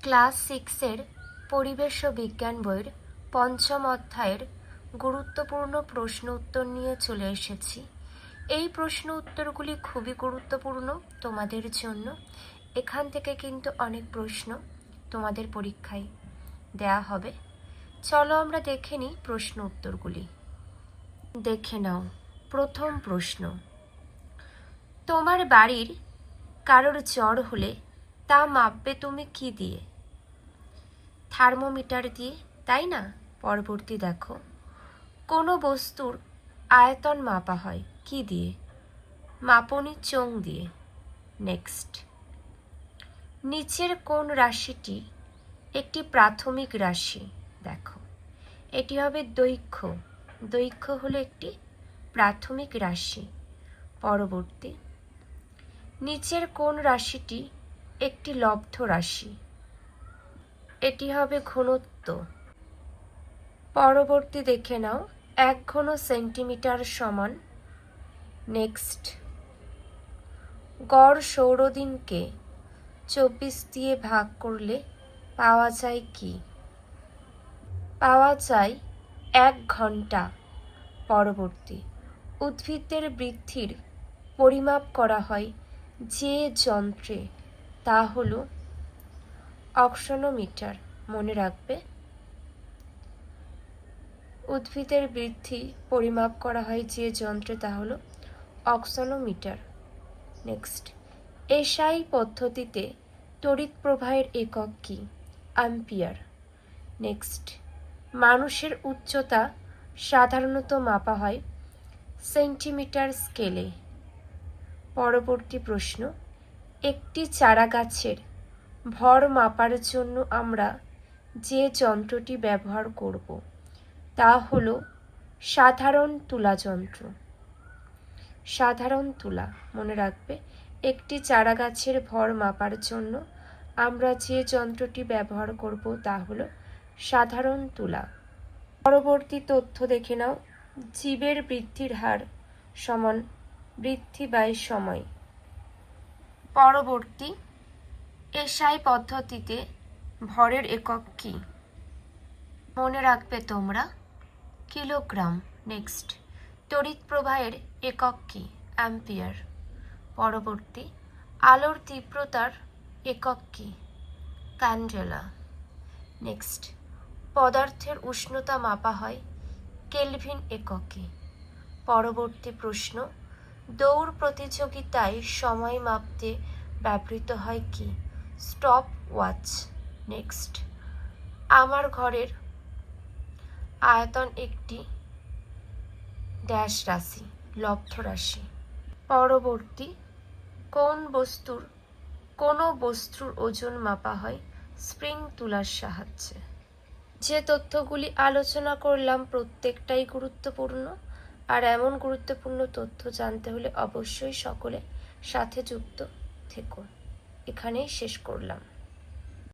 Class 6-এর পরিবেশ ও বিজ্ঞান বইয়ের পঞ্চম অধ্যায়ের গুরুত্বপূর্ণ প্রশ্ন উত্তর নিয়ে চলে এসেছি। এই প্রশ্ন উত্তরগুলি খুবই গুরুত্বপূর্ণ তোমাদের জন্য। এখান থেকে কিন্তু অনেক প্রশ্ন তোমাদের পরীক্ষায় দেয়া হবে। চলো আমরা দেখে নিই প্রশ্ন উত্তরগুলি। দেখে নাও প্রথম প্রশ্ন, তোমার বাড়ির কারোর জ্বর হলে তা মাপবে তুমি কি দিয়ে? থার্মোমিটার দিয়ে, তাই না? পরবর্তী দেখো, কোনো বস্তুর আয়তন মাপা হয় কি দিয়ে? মাপনী চোঙ দিয়ে। নেক্সট, নিচের কোন রাশিটি একটি প্রাথমিক রাশি? দেখো, এটি হবে দৈর্ঘ্য। দৈর্ঘ্য হলো একটি প্রাথমিক রাশি। পরবর্তী, নিচের কোন রাশিটি একটি লব্ধ রাশি? এটি হবে ঘনত্ব। পরবর্তী দেখে নাও, 1 ঘন সেন্টিমিটার সমান। নেক্সট, গড় সৌরদিনকে 24 দিয়ে ভাগ করলে পাওয়া যায় কি? পাওয়া যায় 1 ঘন্টা। পরবর্তী, উদ্ভিদের বৃদ্ধির পরিমাপ করা হয় যে যন্ত্রে, তা হলো অক্সনোমিটার। মনে রাখবে, উদ্ভিদের বৃদ্ধি পরিমাপ করা হয় যে যন্ত্রে, তা হলো অক্সনোমিটার। নেক্সট, এসআই পদ্ধতিতে তড়িৎ প্রবাহের একক কি? অ্যাম্পিয়ার। নেক্সট, মানুষের উচ্চতা সাধারণত মাপা হয় সেন্টিমিটার স্কেলে। পরবর্তী প্রশ্ন, একটি চারা গাছের ভর মাপার জন্য আমরা যে যন্ত্রটি ব্যবহার করব তা হলো সাধারণ তুলা যন্ত্র। সাধারণ তুলা। মনে রাখবে, একটি চারা গাছের ভর মাপার জন্য আমরা যে যন্ত্রটি ব্যবহার করব তা হলো সাধারণ তুলা। পরবর্তী তথ্য দেখে নাও, জীবের বৃদ্ধির হার সমান বৃদ্ধি বাই সময়। পরবর্তী, এসআই পদ্ধতিতে ভরের একক কি? মনে রাখবে তোমরা, কিলোগ্রাম। নেক্সট, তড়িৎ প্রবাহের একক কি? অ্যাম্পিয়ার। পরবর্তী, আলোর তীব্রতার একক কি? ক্যান্ডেলা। নেক্সট, পদার্থের উষ্ণতা মাপা হয় কেলভিন এককে। পরবর্তী প্রশ্ন, দৌড় প্রতিযোগিতায় সময় মাপতে ব্যবহৃত হয় কি? Stop watch. নেক্সট, আমার ঘরের আয়তন একটি ড্যাশ রাশি, লব্ধ রাশি। পরবর্তী, কোনো বস্তুর ওজন মাপা হয় স্প্রিং তুলার সাহায্যে। যে তথ্যগুলি আলোচনা করলাম প্রত্যেকটাই গুরুত্বপূর্ণ, আর এমন গুরুত্বপূর্ণ তথ্য জানতে হলে অবশ্যই সকলে সাথে যুক্ত থেকো। এখানেই শেষ করলাম।